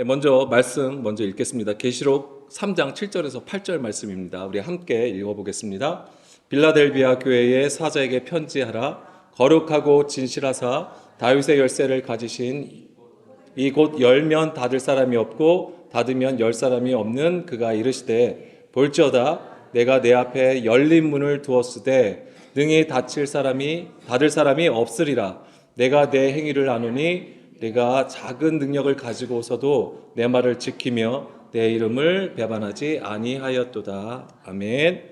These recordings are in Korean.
먼저 말씀 먼저 읽겠습니다. 계시록 3장 7절에서 8절 말씀입니다. 우리 함께 읽어보겠습니다. 빌라델비아 교회의 사자에게 편지하라. 거룩하고 진실하사 다윗의 열쇠를 가지신 이곳 열면 닫을 사람이 없고 닫으면 열 사람이 없는 그가 이르시되 볼지어다 내가 내 앞에 열린 문을 두었으되 능히 닫을 사람이 없으리라. 내가 내 행위를 아노니 내가 작은 능력을 가지고서도 내 말을 지키며 내 이름을 배반하지 아니하였도다. 아멘.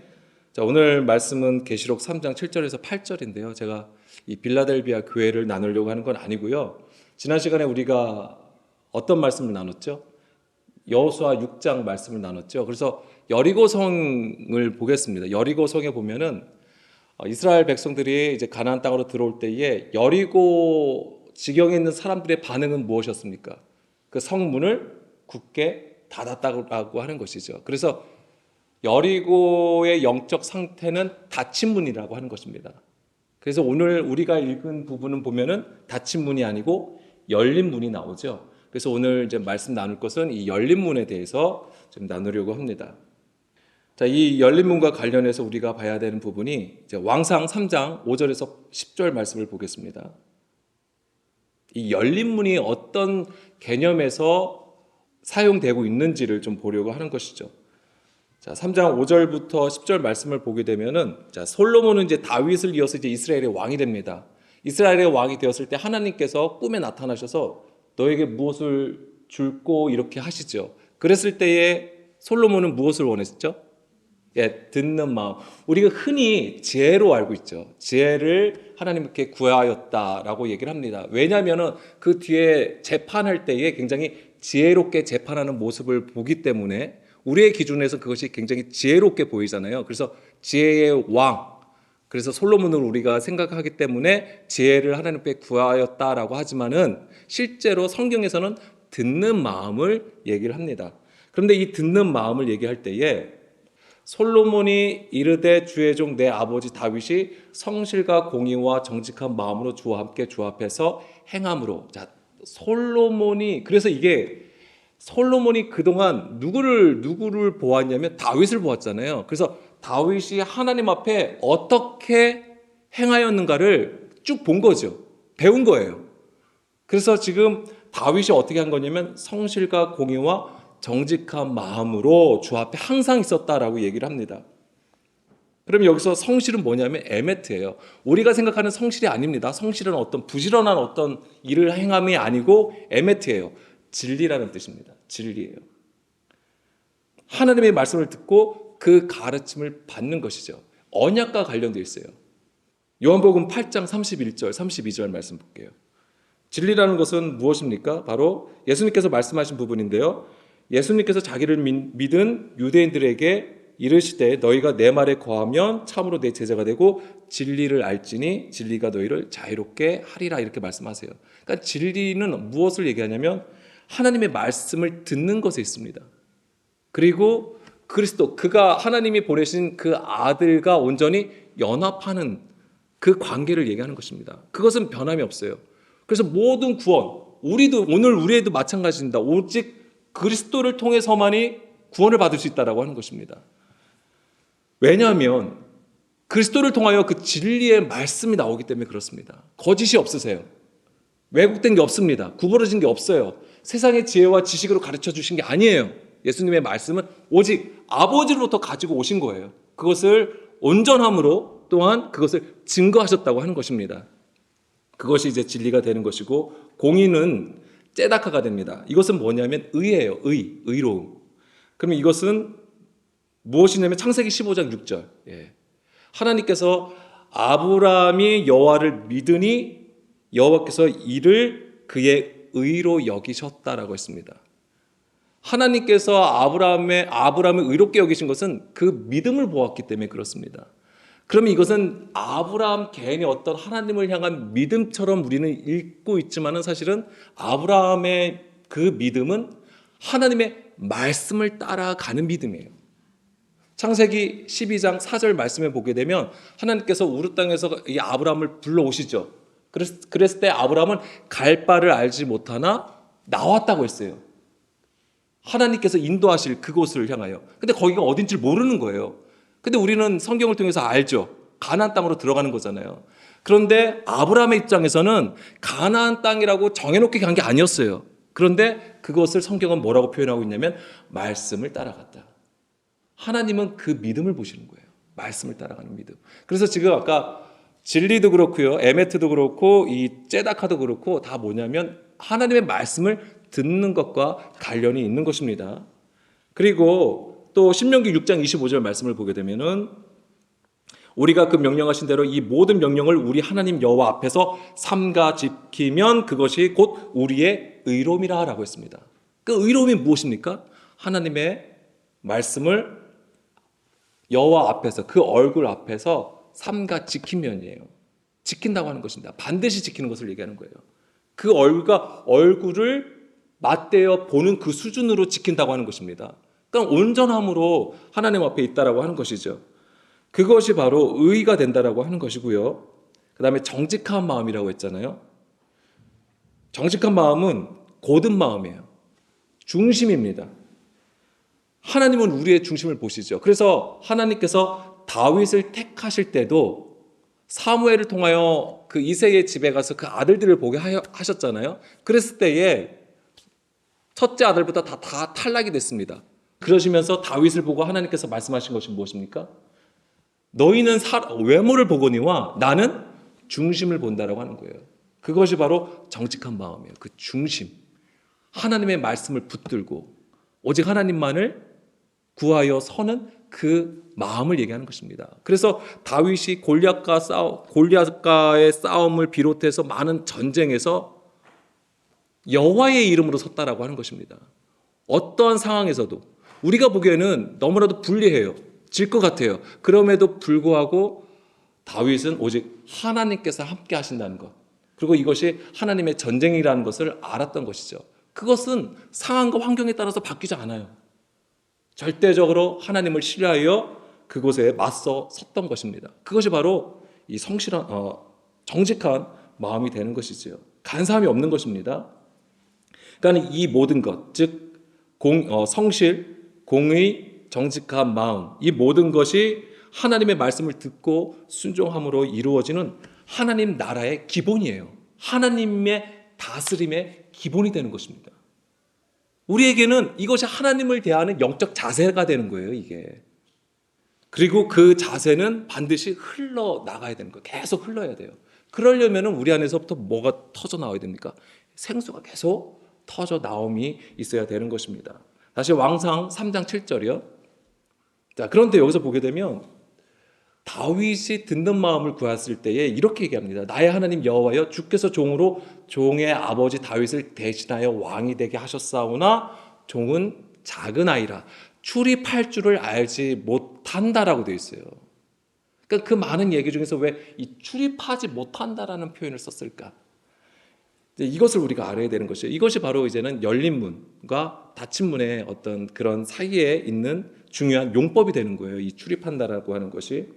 자, 오늘 말씀은 계시록 3장 7절에서 8절인데요. 제가 이 빌라델비아 교회를 나누려고 하는 건 아니고요. 지난 시간에 우리가 어떤 말씀을 나눴죠? 여호수아 6장 말씀을 나눴죠. 그래서 여리고성을 보겠습니다. 여리고성에 보면은 이스라엘 백성들이 이제 가나안 땅으로 들어올 때에 여리고 지경에 있는 사람들의 반응은 무엇이었습니까? 그 성문을 굳게 닫았다고 하는 것이죠. 그래서 여리고의 영적 상태는 닫힌 문이라고 하는 것입니다. 그래서 오늘 우리가 읽은 부분은 보면은 닫힌 문이 아니고 열린 문이 나오죠. 그래서 오늘 이제 말씀 나눌 것은 이 열린 문에 대해서 좀 나누려고 합니다. 자, 이 열린 문과 관련해서 우리가 봐야 되는 부분이 이제 왕상 3장 5절에서 10절 말씀을 보겠습니다. 이 열린 문이 어떤 개념에서 사용되고 있는지를 좀 보려고 하는 것이죠. 자, 3장 5절부터 10절 말씀을 보게 되면은, 자, 솔로몬은 이제 다윗을 이어서 이제 이스라엘의 왕이 됩니다. 이스라엘의 왕이 되었을 때 하나님께서 꿈에 나타나셔서 너에게 무엇을 줄고 이렇게 하시죠. 그랬을 때에 솔로몬은 무엇을 원했죠? 듣는 마음. 우리가 흔히 지혜로 알고 있죠. 지혜를 하나님께 구하였다라고 얘기를 합니다. 왜냐하면은 그 뒤에 재판할 때에 굉장히 지혜롭게 재판하는 모습을 보기 때문에 우리의 기준에서 그것이 굉장히 지혜롭게 보이잖아요. 그래서 지혜의 왕. 그래서 솔로몬을 우리가 생각하기 때문에 지혜를 하나님께 구하였다라고 하지만은 실제로 성경에서는 듣는 마음을 얘기를 합니다. 그런데 이 듣는 마음을 얘기할 때에 솔로몬이 이르되 주의 종 내 아버지 다윗이 성실과 공의와 정직한 마음으로 주와 함께 주 앞에서 행함으로. 자, 그래서 이게 솔로몬이 그동안 누구를 보았냐면 다윗을 보았잖아요. 그래서 다윗이 하나님 앞에 어떻게 행하였는가를 쭉 본 거죠. 배운 거예요. 그래서 지금 다윗이 어떻게 한 거냐면 성실과 공의와 정직한 마음으로 주 앞에 항상 있었다라고 얘기를 합니다. 그럼 여기서 성실은 뭐냐면 에메트예요. 우리가 생각하는 성실이 아닙니다. 성실은 어떤 부지런한 어떤 일을 행함이 아니고 에메트예요. 진리라는 뜻입니다. 진리예요. 하나님의 말씀을 듣고 그 가르침을 받는 것이죠. 언약과 관련되어 있어요. 요한복음 8장 31절, 32절 말씀 볼게요. 진리라는 것은 무엇입니까? 바로 예수님께서 말씀하신 부분인데요. 예수님께서 자기를 믿은 유대인들에게 이르시되 너희가 내 말에 거하면 참으로 내 제자가 되고 진리를 알지니 진리가 너희를 자유롭게 하리라 이렇게 말씀하세요. 그러니까 진리는 무엇을 얘기하냐면 하나님의 말씀을 듣는 것에 있습니다. 그리고 그리스도 그가 하나님이 보내신 그 아들과 온전히 연합하는 그 관계를 얘기하는 것입니다. 그것은 변함이 없어요. 그래서 모든 구원 우리에도 마찬가지입니다. 오직 그리스도를 통해서만이 구원을 받을 수 있다라고 하는 것입니다. 왜냐하면 그리스도를 통하여 그 진리의 말씀이 나오기 때문에 그렇습니다. 거짓이 없으세요. 왜곡된 게 없습니다. 구부러진 게 없어요. 세상의 지혜와 지식으로 가르쳐 주신 게 아니에요. 예수님의 말씀은 오직 아버지로부터 가지고 오신 거예요. 그것을 온전함으로 또한 그것을 증거하셨다고 하는 것입니다. 그것이 이제 진리가 되는 것이고 공의는 째다카가 됩니다. 이것은 뭐냐면 의예요. 의로움. 그러면 이것은 무엇이냐면 창세기 15장 6절. 하나님께서 아브라함이 여호와를 믿으니 여호와께서 이를 그의 의로 여기셨다라고 했습니다. 하나님께서 아브라함을 의롭게 여기신 것은 그 믿음을 보았기 때문에 그렇습니다. 그러면 이것은 아브라함 개인의 어떤 하나님을 향한 믿음처럼 우리는 읽고 있지만은 사실은 아브라함의 그 믿음은 하나님의 말씀을 따라가는 믿음이에요. 창세기 12장 4절 말씀에 보게 되면 하나님께서 우르 땅에서 이 아브라함을 불러오시죠. 그랬을 때 아브라함은 갈 바를 알지 못하나 나왔다고 했어요. 하나님께서 인도하실 그곳을 향하여. 근데 거기가 어딘지 모르는 거예요. 근데 우리는 성경을 통해서 알죠. 가나안 땅으로 들어가는 거잖아요. 그런데 아브라함의 입장에서는 가나안 땅이라고 정해놓게 간 게 아니었어요. 그런데 그것을 성경은 뭐라고 표현하고 있냐면 말씀을 따라갔다. 하나님은 그 믿음을 보시는 거예요. 말씀을 따라가는 믿음. 그래서 지금 아까 진리도 그렇고요, 에메트도 그렇고 이 째다카도 그렇고 다 뭐냐면 하나님의 말씀을 듣는 것과 관련이 있는 것입니다. 그리고 또 신명기 6장 25절 말씀을 보게 되면은 우리가 그 명령하신 대로 이 모든 명령을 우리 하나님 여호와 앞에서 삼가 지키면 그것이 곧 우리의 의로움이라고 했습니다. 그 의로움이 무엇입니까? 하나님의 말씀을 여호와 앞에서 그 얼굴 앞에서 삼가 지키면이에요. 지킨다고 하는 것입니다. 반드시 지키는 것을 얘기하는 거예요. 그 얼굴을 맞대어 보는 그 수준으로 지킨다고 하는 것입니다. 그러니까 온전함으로 하나님 앞에 있다라고 하는 것이죠. 그것이 바로 의가 된다라고 하는 것이고요. 그 다음에 정직한 마음이라고 했잖아요. 정직한 마음은 고든 마음이에요. 중심입니다. 하나님은 우리의 중심을 보시죠. 그래서 하나님께서 다윗을 택하실 때도 사무엘을 통하여 그 이새의 집에 가서 그 아들들을 보게 하셨잖아요. 그랬을 때에 첫째 아들부터 다 탈락이 됐습니다. 그러시면서 다윗을 보고 하나님께서 말씀하신 것이 무엇입니까? 너희는 외모를 보거니와 나는 중심을 본다라고 하는 거예요. 그것이 바로 정직한 마음이에요. 그 중심. 하나님의 말씀을 붙들고 오직 하나님만을 구하여 서는 그 마음을 얘기하는 것입니다. 그래서 다윗이 골리앗과의 싸움을 비롯해서 많은 전쟁에서 여호와의 이름으로 섰다라고 하는 것입니다. 어떠한 상황에서도 우리가 보기에는 너무나도 불리해요. 질 것 같아요. 그럼에도 불구하고 다윗은 오직 하나님께서 함께 하신다는 것, 그리고 이것이 하나님의 전쟁이라는 것을 알았던 것이죠. 그것은 상황과 환경에 따라서 바뀌지 않아요. 절대적으로 하나님을 신뢰하여 그곳에 맞서 섰던 것입니다. 그것이 바로 이 성실한 정직한 마음이 되는 것이지요. 간사함이 없는 것입니다. 그러니까 이 모든 것, 즉 성실, 공의, 정직한 마음, 이 모든 것이 하나님의 말씀을 듣고 순종함으로 이루어지는 하나님 나라의 기본이에요. 하나님의 다스림의 기본이 되는 것입니다. 우리에게는 이것이 하나님을 대하는 영적 자세가 되는 거예요, 이게. 그리고 그 자세는 반드시 흘러나가야 되는 거예요. 계속 흘러야 돼요. 그러려면 우리 안에서부터 뭐가 터져 나와야 됩니까? 생수가 계속 터져 나옴이 있어야 되는 것입니다. 다시 왕상 3장 7절이요. 자, 그런데 여기서 보게 되면 다윗이 듣는 마음을 구했을 때에 이렇게 얘기합니다. 나의 하나님 여호와여, 주께서 종으로 종의 아버지 다윗을 대신하여 왕이 되게 하셨사오나 종은 작은 아이라 출입할 줄을 알지 못한다라고 되어 있어요. 그러니까 그 많은 얘기 중에서 왜 이 출입하지 못한다라는 표현을 썼을까? 이것을 우리가 알아야 되는 것이에요. 이것이 바로 이제는 열린 문과 닫힌 문의 어떤 그런 사이에 있는 중요한 용법이 되는 거예요. 이 출입한다라고 하는 것이.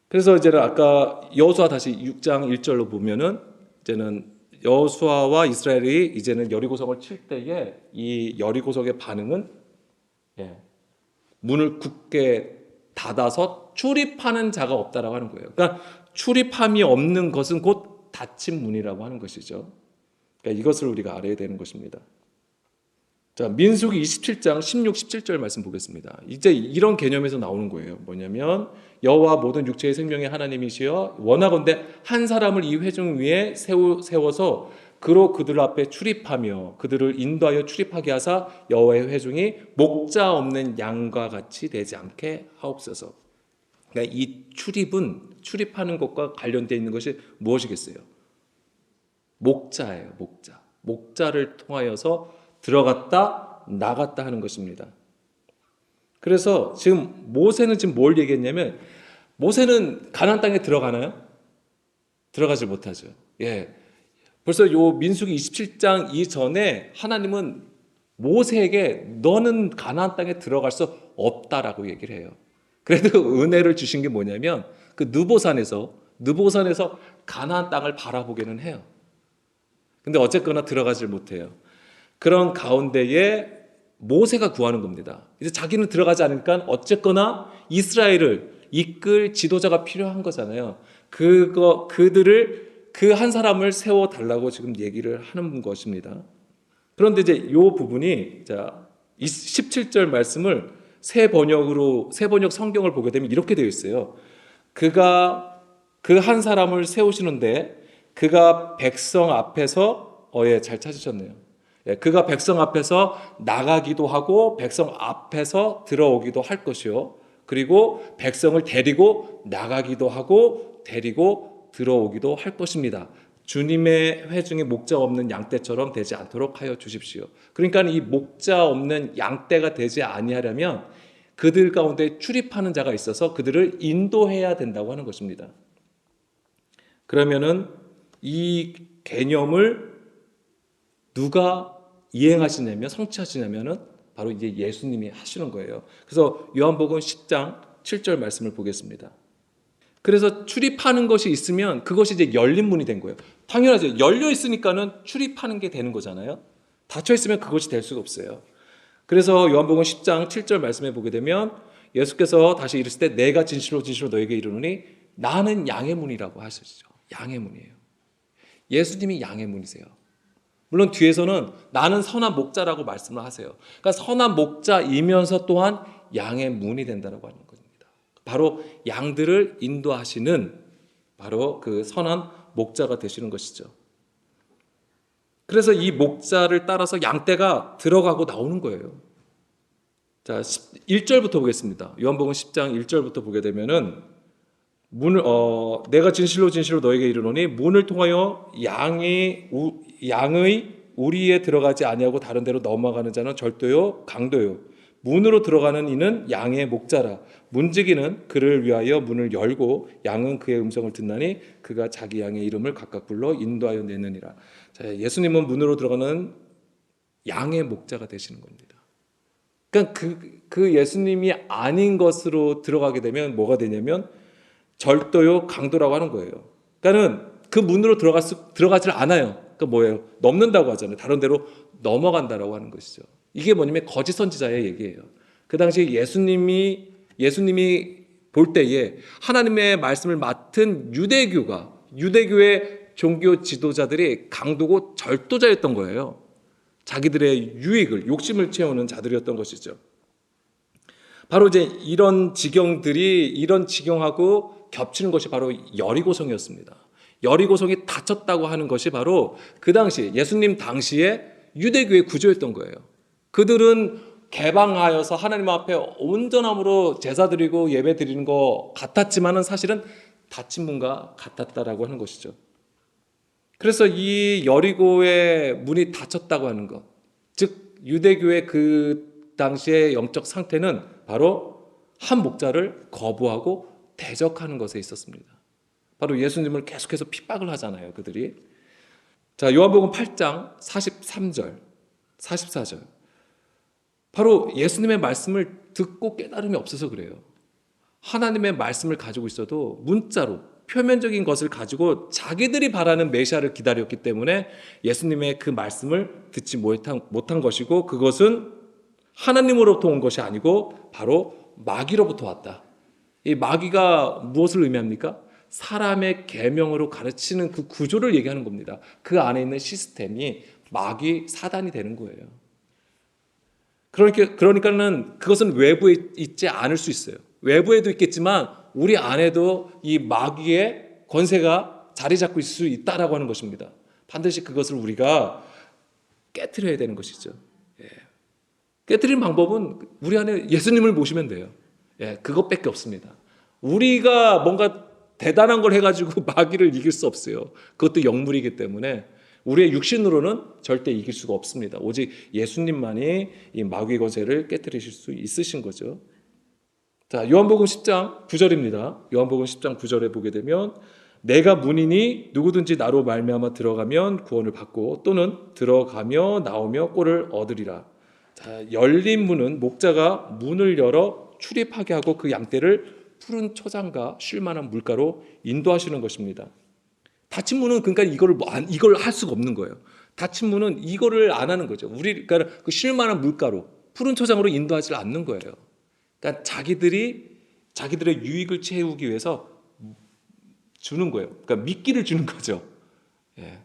그래서 이제는 아까 여호수아 다시 6장 1절로 보면은 이제는 여호수아와 이스라엘이 이제는 여리고성을 칠 때에 이 여리고성의 반응은 문을 굳게 닫아서 출입하는 자가 없다라고 하는 거예요. 그러니까 출입함이 없는 것은 곧 닫힌 문이라고 하는 것이죠. 그러니까 이것을 우리가 알아야 되는 것입니다. 자, 민수기 27장 16, 17절 말씀 보겠습니다. 이제 이런 개념에서 나오는 거예요. 뭐냐면 여호와 모든 육체의 생명의 하나님이시여 원하건대 한 사람을 이 회중 위에 세워서 그로 그들 앞에 출입하며 그들을 인도하여 출입하게 하사 여호와의 회중이 목자 없는 양과 같이 되지 않게 하옵소서. 그러니까 이 출입하는 것과 관련되어 있는 것이 무엇이겠어요? 목자예요. 목자를 통하여서 들어갔다 나갔다 하는 것입니다. 그래서 지금 모세는 지금 뭘 얘기했냐면 모세는 가나안 땅에 들어가나요? 들어가지 못하죠. 벌써 요 민수기 27장 이전에 하나님은 모세에게 너는 가나안 땅에 들어갈 수 없다라고 얘기를 해요. 그래도 은혜를 주신 게 뭐냐면 그 느보산에서 가나안 땅을 바라보기는 해요. 근데 어쨌거나 들어가질 못해요. 그런 가운데에 모세가 구하는 겁니다. 이제 자기는 들어가지 않으니까 어쨌거나 이스라엘을 이끌 지도자가 필요한 거잖아요. 그들을 그 한 사람을 세워 달라고 지금 얘기를 하는 것입니다. 그런데 이제 이 부분이 자 17절 말씀을 새 번역 성경을 보게 되면 이렇게 되어 있어요. 그가 그 한 사람을 세우시는데 그가 백성 앞에서 잘 찾으셨네요. 그가 백성 앞에서 나가기도 하고 백성 앞에서 들어오기도 할 것이요. 그리고 백성을 데리고 나가기도 하고 데리고 들어오기도 할 것입니다. 주님의 회중에 목자 없는 양떼처럼 되지 않도록 하여 주십시오. 그러니까 이 목자 없는 양떼가 되지 아니하려면 그들 가운데 출입하는 자가 있어서 그들을 인도해야 된다고 하는 것입니다. 그러면은 이 개념을 누가 이행하시냐면 성취하시냐면은 바로 이제 예수님이 하시는 거예요. 그래서 요한복음 10장 7절 말씀을 보겠습니다. 그래서 출입하는 것이 있으면 그것이 이제 열린 문이 된 거예요. 당연하죠. 열려 있으니까는 출입하는 게 되는 거잖아요. 닫혀 있으면 그것이 될 수가 없어요. 그래서 요한복음 10장 7절 말씀에 보게 되면 예수께서 다시 이르실 때 내가 진실로 진실로 너에게 이르노니 나는 양의 문이라고 하시죠. 양의 문이에요. 예수님이 양의 문이세요. 물론 뒤에서는 나는 선한 목자라고 말씀을 하세요. 그러니까 선한 목자이면서 또한 양의 문이 된다고 하는 겁니다. 바로 양들을 인도하시는 바로 그 선한 목자가 되시는 것이죠. 그래서 이 목자를 따라서 양떼가 들어가고 나오는 거예요. 자, 1절부터 보겠습니다. 요한복음 10장 1절부터 보게 되면은 내가 진실로 진실로 너에게 이르노니 문을 통하여 양의 우리에 들어가지 아니하고 다른 데로 넘어가는 자는 절도요 강도요 문으로 들어가는 이는 양의 목자라 문지기는 그를 위하여 문을 열고 양은 그의 음성을 듣나니 그가 자기 양의 이름을 각각 불러 인도하여 내느니라. 자, 예수님은 문으로 들어가는 양의 목자가 되시는 겁니다. 그러니까 그 예수님이 아닌 것으로 들어가게 되면 뭐가 되냐면 절도요 강도라고 하는 거예요. 그러니까는 그 문으로 들어가질 않아요. 그러니까 뭐예요? 넘는다고 하잖아요. 다른 데로 넘어간다라고 하는 것이죠. 이게 뭐냐면 거짓 선지자의 얘기예요. 그 당시 예수님이 볼 때에 하나님의 말씀을 맡은 유대교의 종교 지도자들이 강도고 절도자였던 거예요. 자기들의 유익을 욕심을 채우는 자들이었던 것이죠. 바로 이제 이런 지경하고 겹치는 것이 바로 여리고성이었습니다. 여리고성이 닫혔다고 하는 것이 바로 그 당시 예수님 당시에 유대교의 구조였던 거예요. 그들은 개방하여서 하나님 앞에 온전함으로 제사 드리고 예배 드리는 것 같았지만은 사실은 닫힌 문과 같았다라고 하는 것이죠. 그래서 이 여리고의 문이 닫혔다고 하는 것, 즉 유대교의 그 당시의 영적 상태는 바로 한 목자를 거부하고 대적하는 것에 있었습니다. 바로 예수님을 계속해서 핍박을 하잖아요, 그들이. 자, 요한복음 8장 43절, 44절. 바로 예수님의 말씀을 듣고 깨달음이 없어서 그래요. 하나님의 말씀을 가지고 있어도 문자로 표면적인 것을 가지고 자기들이 바라는 메시아를 기다렸기 때문에 예수님의 그 말씀을 듣지 못한 것이고 그것은 하나님으로부터 온 것이 아니고 바로 마귀로부터 왔다. 이 마귀가 무엇을 의미합니까? 사람의 계명으로 가르치는 그 구조를 얘기하는 겁니다. 그 안에 있는 시스템이 마귀 사단이 되는 거예요. 그러니까는 그것은 외부에 있지 않을 수 있어요. 외부에도 있겠지만 우리 안에도 이 마귀의 권세가 자리 잡고 있을 수 있다라고 하는 것입니다. 반드시 그것을 우리가 깨트려야 되는 것이죠. 깨트리는 방법은 우리 안에 예수님을 모시면 돼요. 그것밖에 없습니다. 우리가 뭔가 대단한 걸 해가지고 마귀를 이길 수 없어요. 그것도 영물이기 때문에 우리의 육신으로는 절대 이길 수가 없습니다. 오직 예수님만이 이 마귀의 권세를 깨트리실 수 있으신 거죠. 자, 요한복음 10장 9절입니다. 요한복음 10장 9절에 보게 되면 내가 문이니 누구든지 나로 말미암아 들어가면 구원을 받고 또는 들어가며 나오며 꼴을 얻으리라. 자, 열린 문은 목자가 문을 열어 출입하게 하고 그 양떼를 푸른 초장과 쉴만한 물가로 인도하시는 것입니다. 닫힌 문은 그러니까 이걸 할 수가 없는 거예요. 닫힌 문은 이거를 안 하는 거죠. 그러니까 그 쉴만한 물가로 푸른 초장으로 인도하지 않는 거예요. 그러니까 자기들의 유익을 채우기 위해서 주는 거예요. 그러니까 미끼를 주는 거죠. 예.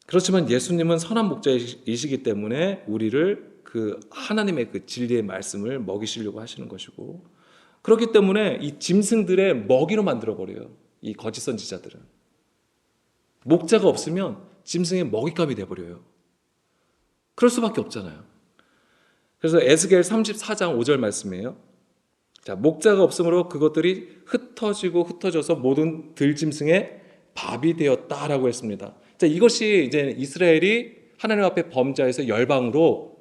그렇지만 예수님은 선한 목자이시기 때문에 우리를 그 하나님의 그 진리의 말씀을 먹이시려고 하시는 것이고, 그렇기 때문에 이 짐승들의 먹이로 만들어 버려요. 이 거짓 선지자들은 목자가 없으면 짐승의 먹잇감이 돼 버려요. 그럴 수밖에 없잖아요. 그래서 에스겔 34장 5절 말씀이에요. 자, 목자가 없으므로 그것들이 흩어져서 모든 들짐승의 밥이 되었다라고 했습니다. 자, 이것이 이제 이스라엘이 하나님 앞에 범죄해서 열방으로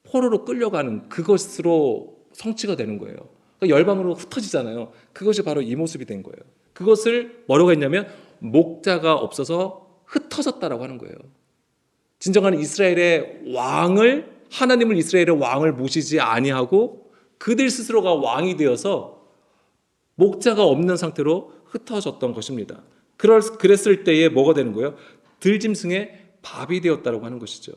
포로로 끌려가는 그것으로 성취가 되는 거예요. 그러니까 열방으로 흩어지잖아요. 그것이 바로 이 모습이 된 거예요. 그것을 뭐라고 했냐면 목자가 없어서 흩어졌다라고 하는 거예요. 진정한 이스라엘의 왕을, 하나님을 이스라엘의 왕을 모시지 아니하고 그들 스스로가 왕이 되어서 목자가 없는 상태로 흩어졌던 것입니다. 그랬을 때에 뭐가 되는 거예요? 들짐승의 밥이 되었다라고 하는 것이죠.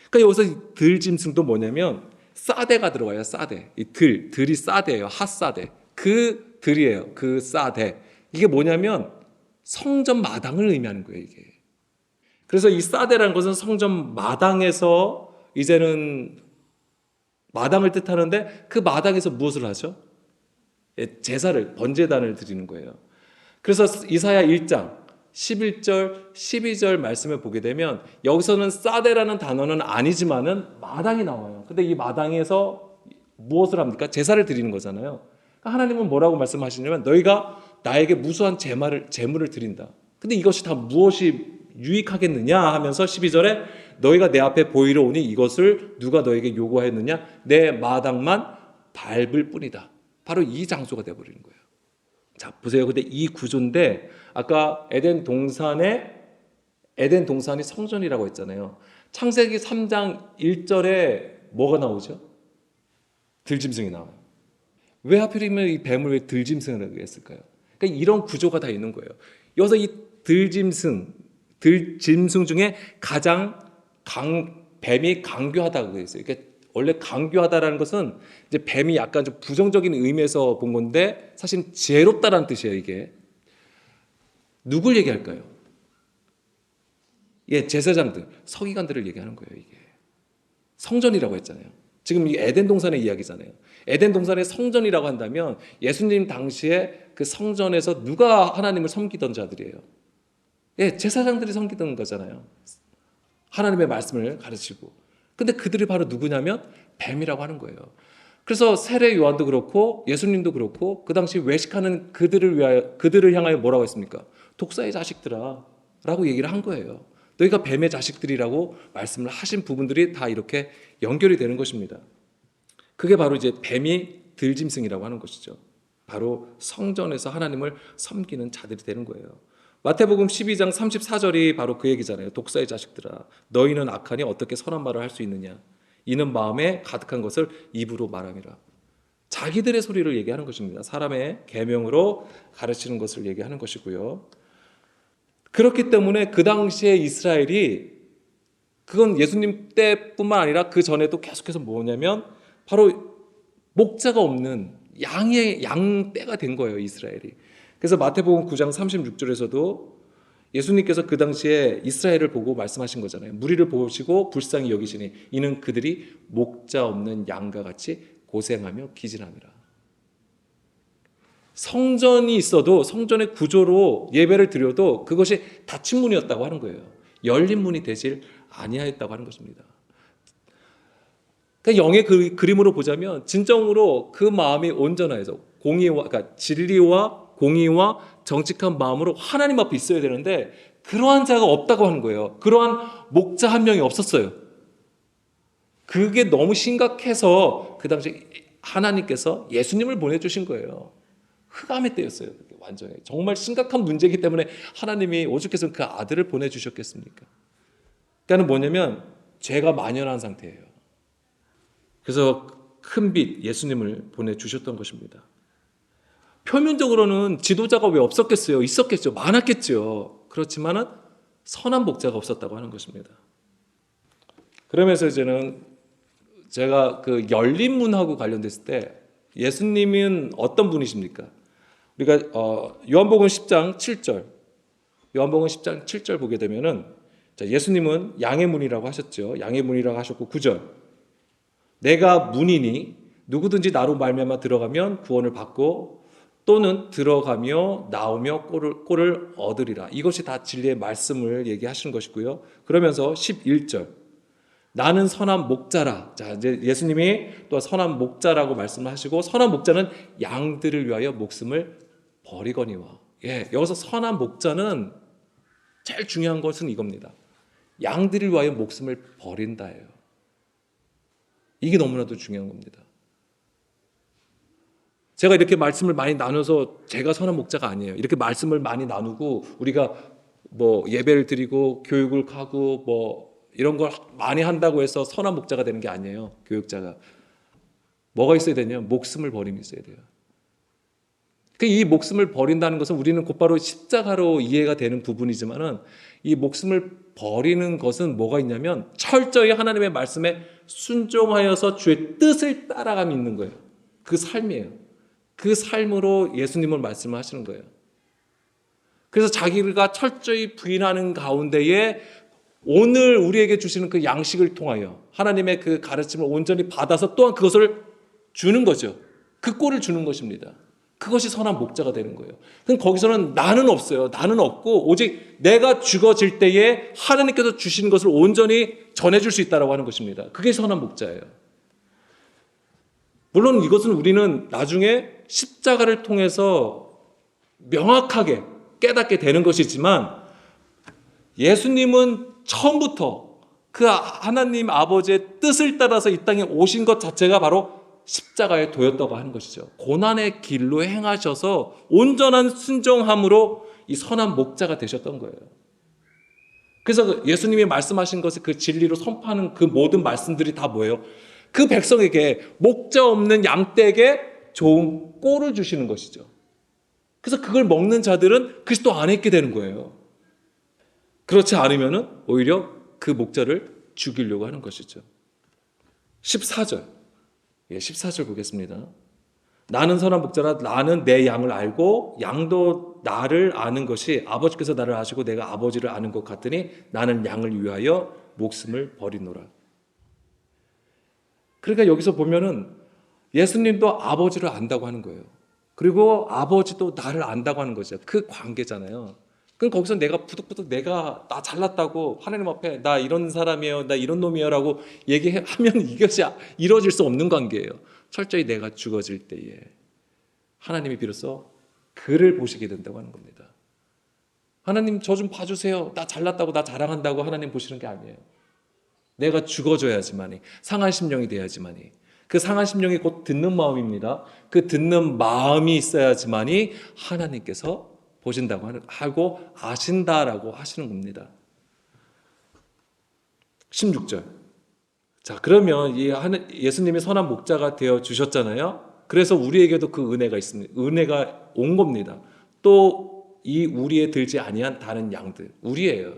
그러니까 여기서 들짐승도 뭐냐면 싸대가 들어가요. 싸대. 이 들이 싸대예요. 핫싸대. 그 들이에요. 그 싸대. 이게 뭐냐면 성전 마당을 의미하는 거예요, 이게. 그래서 이 싸대라는 것은 성전 마당에서 이제는 마당을 뜻하는데 그 마당에서 무엇을 하죠? 제사를, 번제단을 드리는 거예요. 그래서 이사야 1장 11절, 12절 말씀을 보게 되면 여기서는 싸대라는 단어는 아니지만은 마당이 나와요. 근데 이 마당에서 무엇을 합니까? 제사를 드리는 거잖아요. 그러니까 하나님은 뭐라고 말씀하시냐면 너희가 나에게 무수한 제물을 드린다. 근데 이것이 다 무엇이 유익하겠느냐 하면서 12절에 너희가 내 앞에 보이러 오니 이것을 누가 너에게 요구하였느냐? 내 마당만 밟을 뿐이다. 바로 이 장소가 되어버리는 거예요. 자, 보세요. 근데 이 구조인데 아까 에덴 동산이 성전이라고 했잖아요. 창세기 3장 1절에 뭐가 나오죠? 들짐승이 나와요. 왜 하필이면 이 뱀을 왜 들짐승이라고 했을까요? 그러니까 이런 구조가 다 있는 거예요. 여기서 이 들짐승 중에 가장 뱀이 강교하다고 했어요. 그러니까 원래 강교하다라는 것은 이제 뱀이 약간 좀 부정적인 의미에서 본 건데 사실 지혜롭다라는 뜻이에요. 이게 누굴 얘기할까요? 예, 제사장들, 서기관들을 얘기하는 거예요. 이게 성전이라고 했잖아요. 지금 이 에덴 동산의 이야기잖아요. 에덴 동산의 성전이라고 한다면 예수님 당시에 그 성전에서 누가 하나님을 섬기던 자들이에요? 예, 제사장들이 섬기던 거잖아요. 하나님의 말씀을 가르치고. 근데 그들이 바로 누구냐면 뱀이라고 하는 거예요. 그래서 세례 요한도 그렇고 예수님도 그렇고 그 당시 외식하는 그들을 향하여 뭐라고 했습니까? 독사의 자식들아 라고 얘기를 한 거예요. 너희가 뱀의 자식들이라고 말씀을 하신 부분들이 다 이렇게 연결이 되는 것입니다. 그게 바로 이제 뱀이 들짐승이라고 하는 것이죠. 바로 성전에서 하나님을 섬기는 자들이 되는 거예요. 마태복음 12장 34절이 바로 그 얘기잖아요. 독사의 자식들아 너희는 악하니 어떻게 선한 말을 할 수 있느냐. 이는 마음에 가득한 것을 입으로 말함이라. 자기들의 소리를 얘기하는 것입니다. 사람의 계명으로 가르치는 것을 얘기하는 것이고요. 그렇기 때문에 그 당시에 이스라엘이 그건 예수님 때뿐만 아니라 그 전에도 계속해서 뭐냐면 바로 목자가 없는 양 떼가 된 거예요. 이스라엘이. 그래서 마태복음 9장 36절에서도 예수님께서 그 당시에 이스라엘을 보고 말씀하신 거잖아요. 무리를 보시고 불쌍히 여기시니 이는 그들이 목자 없는 양과 같이 고생하며 기진함이라. 성전이 있어도 성전의 구조로 예배를 드려도 그것이 닫힌 문이었다고 하는 거예요. 열린 문이 되질 아니하였다고 하는 것입니다. 그러니까 영의 그림으로 보자면 진정으로 그 마음이 온전해서 그러니까 진리와 공의와 정직한 마음으로 하나님 앞에 있어야 되는데 그러한 자가 없다고 하는 거예요. 그러한 목자 한 명이 없었어요. 그게 너무 심각해서 그 당시 하나님께서 예수님을 보내주신 거예요. 흑암의 때였어요. 완전히 정말 심각한 문제이기 때문에 하나님이 오죽해서 그 아들을 보내주셨겠습니까? 그러니까 뭐냐면 죄가 만연한 상태예요. 그래서 큰 빛 예수님을 보내주셨던 것입니다. 표면적으로는 지도자가 왜 없었겠어요? 있었겠죠. 많았겠죠. 그렇지만은 선한 목자가 없었다고 하는 것입니다. 그러면서 이제는 제가 그 열린 문하고 관련됐을 때 예수님은 어떤 분이십니까? 우리가 요한복음 10장 7절, 요한복음 10장 7절 보게 되면은 자, 예수님은 양의 문이라고 하셨죠. 양의 문이라고 하셨고 9절, 내가 문이니 누구든지 나로 말미암아 들어가면 구원을 받고 또는 들어가며 나오며 꼴을 얻으리라. 이것이 다 진리의 말씀을 얘기하시는 것이고요. 그러면서 11절, 나는 선한 목자라. 자, 이제 예수님이 또 선한 목자라고 말씀을 하시고, 선한 목자는 양들을 위하여 목숨을 버리거니와. 예, 여기서 선한 목자는 제일 중요한 것은 이겁니다. 양들을 위하여 목숨을 버린다예요. 이게 너무나도 중요한 겁니다. 제가 이렇게 말씀을 많이 나눠서 제가 선한 목자가 아니에요. 이렇게 말씀을 많이 나누고 우리가 뭐 예배를 드리고 교육을 하고 뭐 이런 걸 많이 한다고 해서 선한 목자가 되는 게 아니에요. 교육자가. 뭐가 있어야 되냐? 목숨을 버림이 있어야 돼요. 이 목숨을 버린다는 것은 우리는 곧바로 십자가로 이해가 되는 부분이지만은 이 목숨을 버리는 것은 뭐가 있냐면 철저히 하나님의 말씀에 순종하여서 주의 뜻을 따라가며 있는 거예요. 그 삶이에요. 그 삶으로 예수님을 말씀을 하시는 거예요. 그래서 자기가 철저히 부인하는 가운데에 오늘 우리에게 주시는 그 양식을 통하여 하나님의 그 가르침을 온전히 받아서 또한 그것을 주는 거죠. 그 꼴을 주는 것입니다. 그것이 선한 목자가 되는 거예요. 그럼 거기서는 나는 없어요. 나는 없고 오직 내가 죽어질 때에 하나님께서 주시는 것을 온전히 전해줄 수 있다라고 하는 것입니다. 그게 선한 목자예요. 물론 이것은 우리는 나중에 십자가를 통해서 명확하게 깨닫게 되는 것이지만 예수님은 처음부터 그 하나님 아버지의 뜻을 따라서 이 땅에 오신 것 자체가 바로 십자가에 도였다고 하는 것이죠. 고난의 길로 행하셔서 온전한 순종함으로 이 선한 목자가 되셨던 거예요. 그래서 예수님이 말씀하신 것을 그 진리로 선포하는 그 모든 말씀들이 다 뭐예요? 그 백성에게 목자 없는 양떼에게 좋은 꼴을 주시는 것이죠. 그래서 그걸 먹는 자들은 그리스도 안에 있게 되는 거예요. 그렇지 않으면은 오히려 그 목자를 죽이려고 하는 것이죠. 14절. 14절 보겠습니다. 나는 선한 목자라. 나는 내 양을 알고 양도 나를 아는 것이 아버지께서 나를 아시고 내가 아버지를 아는 것 같으니 나는 양을 위하여 목숨을 버리노라. 그러니까 여기서 보면은 예수님도 아버지를 안다고 하는 거예요. 그리고 아버지도 나를 안다고 하는 거죠. 그 관계잖아요. 그럼 거기서 내가 부득부득 내가 나 잘났다고 하나님 앞에 나 이런 사람이에요, 나 이런 놈이에요 라고 얘기하면 이것이 이루어질 수 없는 관계예요. 철저히 내가 죽어질 때에 하나님이 비로소 그를 보시게 된다고 하는 겁니다. 하나님 저 좀 봐주세요. 나 잘났다고 나 자랑한다고 하나님 보시는 게 아니에요. 내가 죽어줘야지만이, 상한 심령이 돼야지만이, 그 상한 심령이 곧 듣는 마음입니다. 그 듣는 마음이 있어야지만이 하나님께서 보신다고 하고 아신다라고 하시는 겁니다. 16절. 자, 그러면 예수님이 선한 목자가 되어 주셨잖아요. 그래서 우리에게도 그 은혜가 있습니다. 은혜가 온 겁니다. 또 이 우리에 들지 아니한 다른 양들, 우리예요.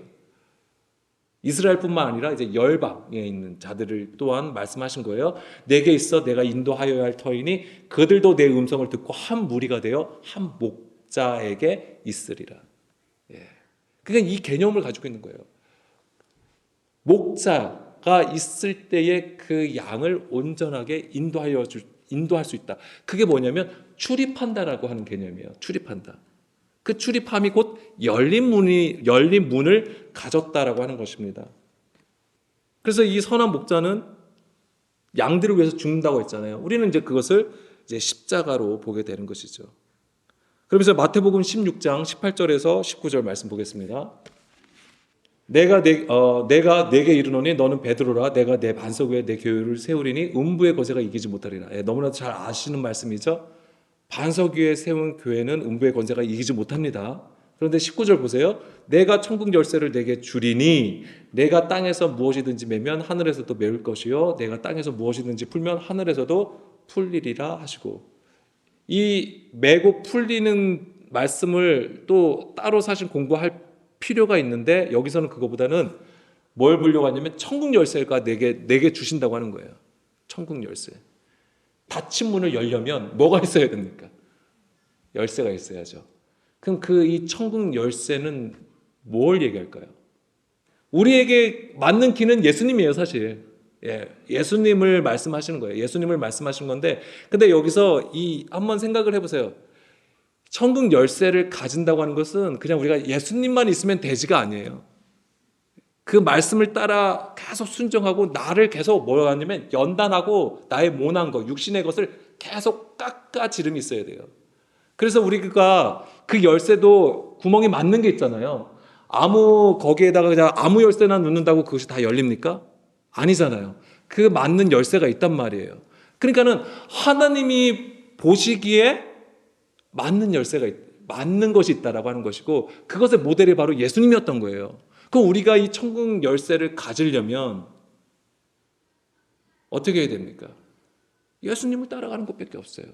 이스라엘뿐만 아니라 이제 열방에 있는 자들을 또한 말씀하신 거예요. 내게 있어 내가 인도하여야 할 터이니 그들도 내 음성을 듣고 한 무리가 되어 한 목자에게 있으리라. 예. 그러니까 이 개념을 가지고 있는 거예요. 목자가 있을 때에 그 양을 온전하게 인도할 수 있다. 그게 뭐냐면 출입한다라고 하는 개념이에요. 출입한다. 그 출입함이 곧 열린 문을 가졌다라고 하는 것입니다. 그래서 이 선한 목자는 양들을 위해서 죽는다고 했잖아요. 우리는 이제 그것을 이제 십자가로 보게 되는 것이죠. 그러면서 마태복음 16장 18절에서 19절 말씀 보겠습니다. 내가 내게 이르노니 너는 베드로라. 내가 내 반석 위에 내 교회를 세우리니 음부의 거세가 이기지 못하리라. 너무나도 잘 아시는 말씀이죠. 반석 위에 세운 교회는 음부의 권세가 이기지 못합니다. 그런데 19절 보세요. 내가 천국 열쇠를 내게 주리니 내가 땅에서 무엇이든지 매면 하늘에서도 메울 것이요 내가 땅에서 무엇이든지 풀면 하늘에서도 풀리리라 하시고, 이 매고 풀리는 말씀을 또 따로 사실 공부할 필요가 있는데 여기서는 그거보다는 뭘 보려고 하냐면 천국 열쇠가 내게 주신다고 하는 거예요. 천국 열쇠. 닫힌 문을 열려면 뭐가 있어야 됩니까? 열쇠가 있어야죠. 그럼 이 천국 열쇠는 뭘 얘기할까요? 우리에게 맞는 키는 예수님이에요, 사실. 예수님을 말씀하시는 거예요. 예수님을 말씀하시는 건데, 근데 여기서 한번 생각을 해보세요. 천국 열쇠를 가진다고 하는 것은 그냥 우리가 예수님만 있으면 되지가 아니에요. 그 말씀을 따라 계속 순종하고 나를 계속 뭐라고 하냐면 연단하고 나의 모난 것, 육신의 것을 계속 깎아지름이 있어야 돼요. 그래서 우리가 그 열쇠도 구멍이 맞는 게 있잖아요. 거기에다가 그냥 아무 열쇠나 넣는다고 그것이 다 열립니까? 아니잖아요. 그 맞는 열쇠가 있단 말이에요. 그러니까는 하나님이 보시기에 맞는 열쇠가 맞는 것이 있다라고 하는 것이고, 그것의 모델이 바로 예수님이었던 거예요. 그럼 우리가 이 천국 열쇠를 가지려면 어떻게 해야 됩니까? 예수님을 따라가는 것밖에 없어요.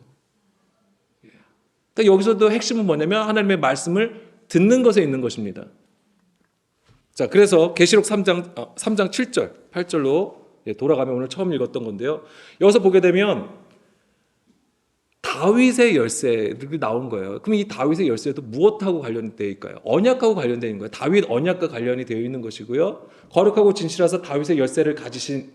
그러니까 여기서도 핵심은 뭐냐면 하나님의 말씀을 듣는 것에 있는 것입니다. 자, 그래서 계시록 3장 7절, 8절로 돌아가면 오늘 처음 읽었던 건데요. 여기서 보게 되면 다윗의 열쇠들이 나온 거예요. 그럼 이 다윗의 열쇠도 무엇하고 관련되어 있을까요? 언약하고 관련되어 있는 거예요. 다윗 언약과 관련이 되어 있는 것이고요. 거룩하고 진실하서 다윗의 열쇠를 가지신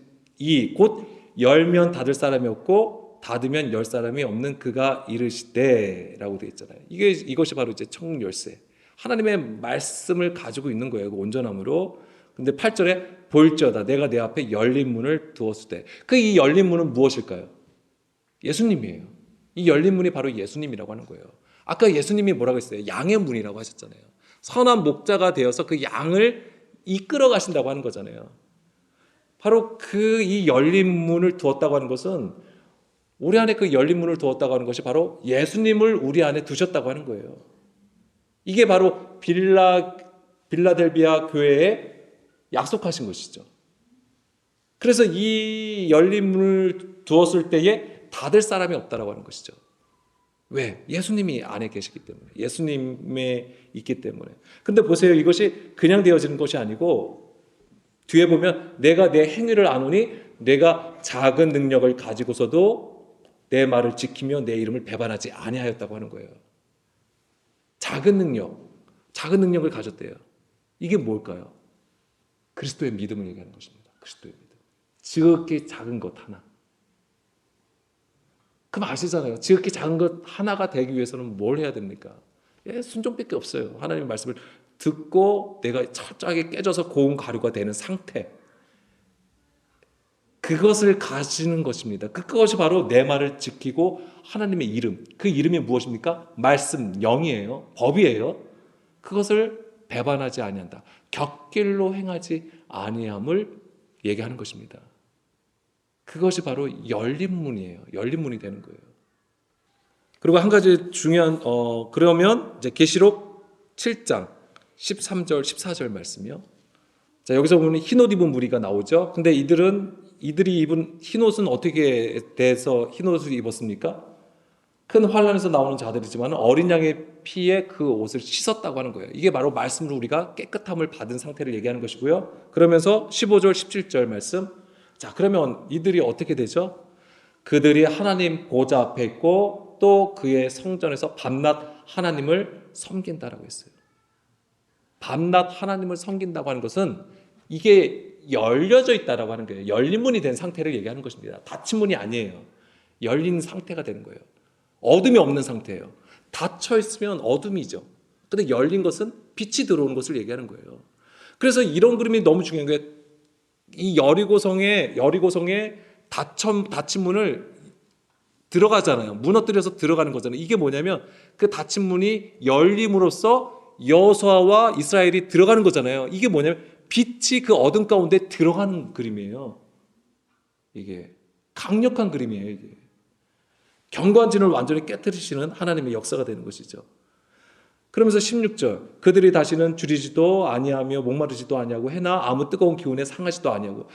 곧 열면 닫을 사람이 없고 닫으면 열 사람이 없는 그가 이르시되라고 되어 있잖아요. 이것이 바로 이제 천국 열쇠. 하나님의 말씀을 가지고 있는 거예요. 그 온전함으로. 근데 8절에 볼지어다 내가 내 앞에 열린 문을 두었으되, 이 열린 문은 무엇일까요? 예수님이에요. 이 열린 문이 바로 예수님이라고 하는 거예요. 아까 예수님이 뭐라고 했어요? 양의 문이라고 하셨잖아요. 선한 목자가 되어서 그 양을 이끌어 가신다고 하는 거잖아요. 바로 이 열린 문을 두었다고 하는 것은, 우리 안에 그 열린 문을 두었다고 하는 것이 바로 예수님을 우리 안에 두셨다고 하는 거예요. 이게 바로 빌라델비아 교회에 약속하신 것이죠. 그래서 이 열린 문을 두었을 때에 닫을 사람이 없다라고 하는 것이죠. 왜? 예수님이 안에 계시기 때문에, 예수님에 있기 때문에. 근데 보세요, 이것이 그냥 되어지는 것이 아니고 뒤에 보면 내가 내 행위를 아노니 내가 작은 능력을 가지고서도 내 말을 지키며 내 이름을 배반하지 아니하였다고 하는 거예요. 작은 능력을 가졌대요. 이게 뭘까요? 그리스도의 믿음을 얘기하는 것입니다. 그리스도의 믿음. 지극히 작은 것 하나. 그럼 아시잖아요. 지극히 작은 것 하나가 되기 위해서는 뭘 해야 됩니까? 순종밖에 없어요. 하나님의 말씀을 듣고 내가 철저하게 깨져서 고운 가루가 되는 상태. 그것을 가지는 것입니다. 그것이 바로 내 말을 지키고 하나님의 이름. 그 이름이 무엇입니까? 말씀, 영이에요. 법이에요. 그것을 배반하지 아니한다. 곁길로 행하지 아니함을 얘기하는 것입니다. 그것이 바로 열린 문이에요. 열린 문이 되는 거예요. 그리고 한 가지 중요한 그러면 이제 계시록 7장 13절 14절 말씀이요. 자, 여기서 보면 흰옷 입은 무리가 나오죠. 근데 이들이 입은 흰옷은 어떻게 돼서 흰옷을 입었습니까? 큰 환란에서 나오는 자들이지만 어린 양의 피에 그 옷을 씻었다고 하는 거예요. 이게 바로 말씀으로 우리가 깨끗함을 받은 상태를 얘기하는 것이고요. 그러면서 15절 17절 말씀. 자, 그러면 이들이 어떻게 되죠? 그들이 하나님 보좌 앞에 있고 또 그의 성전에서 밤낮 하나님을 섬긴다라고 했어요. 밤낮 하나님을 섬긴다고 하는 것은 이게 열려져 있다라고 하는 거예요. 열린 문이 된 상태를 얘기하는 것입니다. 닫힌 문이 아니에요. 열린 상태가 되는 거예요. 어둠이 없는 상태예요. 닫혀 있으면 어둠이죠. 근데 열린 것은 빛이 들어오는 것을 얘기하는 거예요. 그래서 이런 그림이 너무 중요한 게, 이 여리고성에 닫힌 문을 들어가잖아요. 무너뜨려서 들어가는 거잖아요. 이게 뭐냐면 그 닫힌 문이 열림으로써 여호수아와 이스라엘이 들어가는 거잖아요. 이게 뭐냐면 빛이 그 어둠 가운데 들어가는 그림이에요. 이게 강력한 그림이에요. 이게 경관진을 완전히 깨뜨리시는 하나님의 역사가 되는 것이죠. 그러면서 16절 그들이 다시는 줄이지도 아니하며 목마르지도 아니하고 해나 아무 뜨거운 기운에 상하지도 아니하고,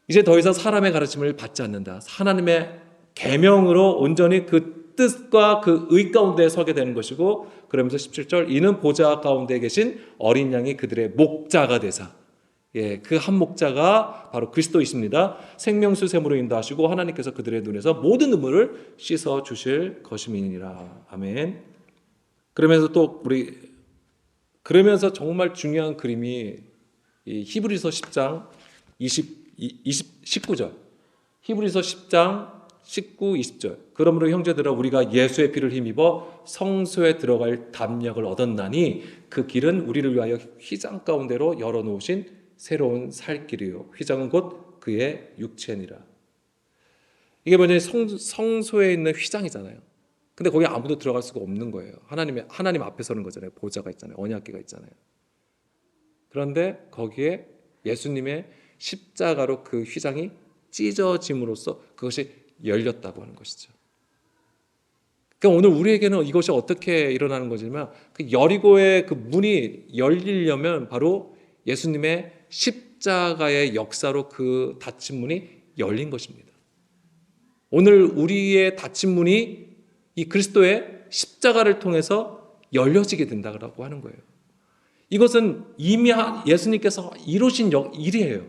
이제 더 이상 사람의 가르침을 받지 않는다. 하나님의 계명으로 온전히 그 뜻과 그 의 가운데 서게 되는 것이고, 그러면서 17절 이는 보좌 가운데 계신 어린 양이 그들의 목자가 되사, 그 한 목자가 바로 그리스도이십니다. 생명수 샘으로 인도하시고 하나님께서 그들의 눈에서 모든 눈물을 씻어 주실 것임이니라. 아멘. 그러면서 정말 중요한 그림이 이 히브리서 10장 19절. 히브리서 10장 19, 20절. 그러므로 형제들아 우리가 예수의 피를 힘입어 성소에 들어갈 담력을 얻었나니 그 길은 우리를 위하여 휘장 가운데로 열어놓으신 새로운 살 길이요. 휘장은 곧 그의 육체니라. 이게 뭐냐면 성소에 있는 휘장이잖아요. 근데 거기 아무도 들어갈 수가 없는 거예요. 하나님 앞에 서는 거잖아요. 보좌가 있잖아요. 언약궤가 있잖아요. 그런데 거기에 예수님의 십자가로 그 휘장이 찢어짐으로써 그것이 열렸다고 하는 것이죠. 그러니까 오늘 우리에게는 이것이 어떻게 일어나는 거지만 그 여리고의 그 문이 열리려면 바로 예수님의 십자가의 역사로 그 닫힌 문이 열린 것입니다. 오늘 우리의 닫힌 문이 이 그리스도의 십자가를 통해서 열려지게 된다고 하는 거예요. 이것은 이미 예수님께서 이루신 일이에요.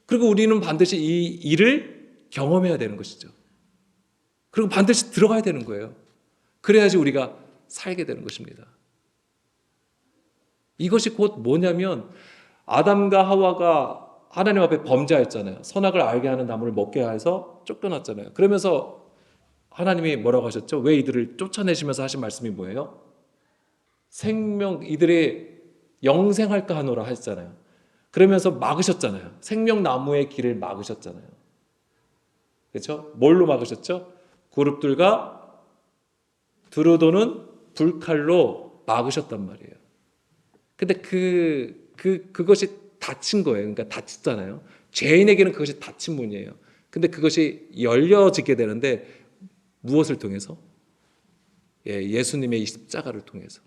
그리고 우리는 반드시 이 일을 경험해야 되는 것이죠. 그리고 반드시 들어가야 되는 거예요. 그래야지 우리가 살게 되는 것입니다. 이것이 곧 뭐냐면 아담과 하와가 하나님 앞에 범죄하였잖아요. 선악을 알게 하는 나무를 먹게 해서 쫓겨났잖아요. 그러면서 하나님이 뭐라고 하셨죠? 왜 이들을 쫓아내시면서 하신 말씀이 뭐예요? 이들이 영생할까 하노라 하셨잖아요. 그러면서 막으셨잖아요. 생명나무의 길을 막으셨잖아요. 그렇죠? 뭘로 막으셨죠? 그룹들과 두루도는 불칼로 막으셨단 말이에요. 근데 그것이 닫힌 거예요. 그러니까 닫혔잖아요. 죄인에게는 그것이 닫힌 문이에요. 근데 그것이 열려지게 되는데 무엇을 통해서? 예수님의 이 십자가를 통해서.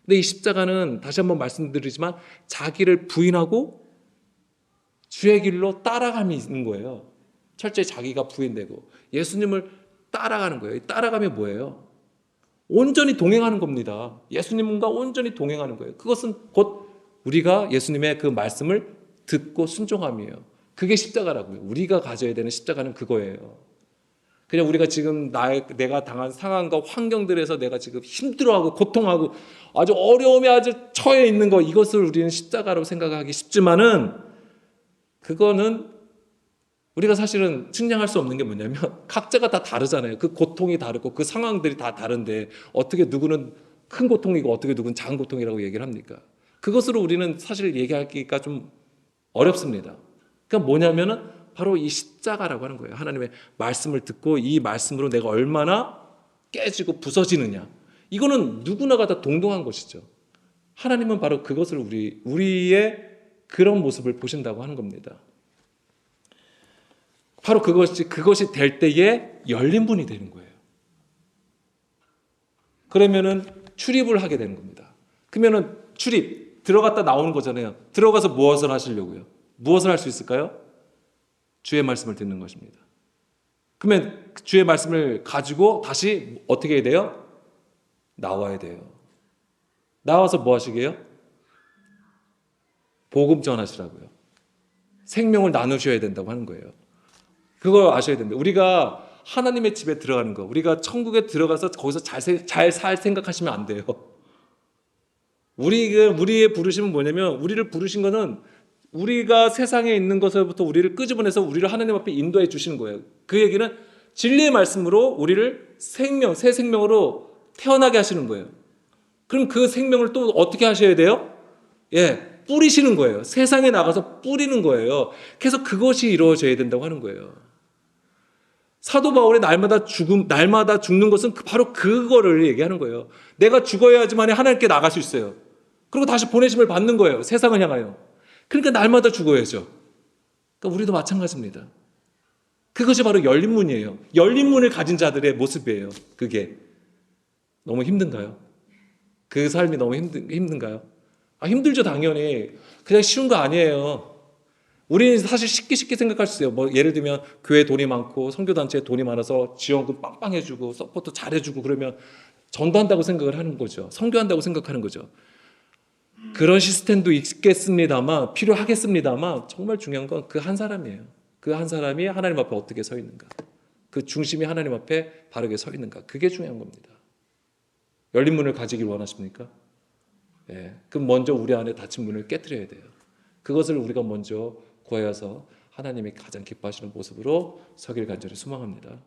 근데 이 십자가는 다시 한번 말씀드리지만 자기를 부인하고 주의 길로 따라감이 있는 거예요. 철저히 자기가 부인되고 예수님을 따라가는 거예요. 따라감이 뭐예요? 온전히 동행하는 겁니다. 예수님과 온전히 동행하는 거예요. 그것은 곧 우리가 예수님의 그 말씀을 듣고 순종함이에요. 그게 십자가라고요. 우리가 가져야 되는 십자가는 그거예요. 그냥 우리가 지금 내가 당한 상황과 환경들에서 내가 지금 힘들어하고 고통하고 아주 어려움에 아주 처해 있는 거, 이것을 우리는 십자가라고 생각하기 쉽지만은 그거는 우리가 사실은 측량할 수 없는 게 뭐냐면 각자가 다 다르잖아요. 그 고통이 다르고 그 상황들이 다 다른데 어떻게 누구는 큰 고통이고 어떻게 누구는 작은 고통이라고 얘기를 합니까? 그것으로 우리는 사실 얘기하기가 좀 어렵습니다. 그러니까 뭐냐면은 바로 이 십자가라고 하는 거예요. 하나님의 말씀을 듣고 이 말씀으로 내가 얼마나 깨지고 부서지느냐. 이거는 누구나가 다 동등한 것이죠. 하나님은 바로 그것을 우리의 그런 모습을 보신다고 하는 겁니다. 바로 그것이 될 때에 열린 문이 되는 거예요. 그러면은 출입을 하게 되는 겁니다. 그러면은 들어갔다 나오는 거잖아요. 들어가서 무엇을 하시려고요? 무엇을 할 수 있을까요? 주의 말씀을 듣는 것입니다. 그러면 주의 말씀을 가지고 다시 어떻게 해야 돼요? 나와야 돼요. 나와서 뭐 하시게요? 복음 전하시라고요. 생명을 나누셔야 된다고 하는 거예요. 그걸 아셔야 됩니다. 우리가 하나님의 집에 들어가는 거, 우리가 천국에 들어가서 거기서 잘 살 생각하시면 안 돼요. 우리의 부르심은 뭐냐면, 우리를 부르신 거는 우리가 세상에 있는 것으로부터 우리를 끄집어내서 우리를 하나님 앞에 인도해 주시는 거예요. 그 얘기는 진리의 말씀으로 우리를 새 생명으로 태어나게 하시는 거예요. 그럼 그 생명을 또 어떻게 하셔야 돼요? 뿌리시는 거예요. 세상에 나가서 뿌리는 거예요. 그래서 그것이 이루어져야 된다고 하는 거예요. 사도 바울의 날마다 죽는 것은 바로 그거를 얘기하는 거예요. 내가 죽어야지만 하나님께 나갈 수 있어요. 그리고 다시 보내심을 받는 거예요. 세상을 향하여. 그러니까 날마다 죽어야죠. 그러니까 우리도 마찬가지입니다. 그것이 바로 열린 문이에요. 열린 문을 가진 자들의 모습이에요. 그게 너무 힘든가요? 그 삶이 너무 힘든가요? 힘들죠, 당연히. 그냥 쉬운 거 아니에요. 우리는 사실 쉽게 생각할 수 있어요. 뭐 예를 들면 교회 돈이 많고 선교단체에 돈이 많아서 지원금 빵빵 해주고 서포트 잘해주고 그러면 전도한다고 생각을 하는 거죠. 선교한다고 생각하는 거죠. 그런 시스템도 있겠습니다만 필요하겠습니다만 정말 중요한 건 그 한 사람이에요. 그 한 사람이 하나님 앞에 어떻게 서 있는가. 그 중심이 하나님 앞에 바르게 서 있는가. 그게 중요한 겁니다. 열린 문을 가지길 원하십니까? 예. 그럼 먼저 우리 안에 닫힌 문을 깨트려야 돼요. 그것을 우리가 먼저 구하여서 하나님이 가장 기뻐하시는 모습으로 서길 간절히 소망합니다.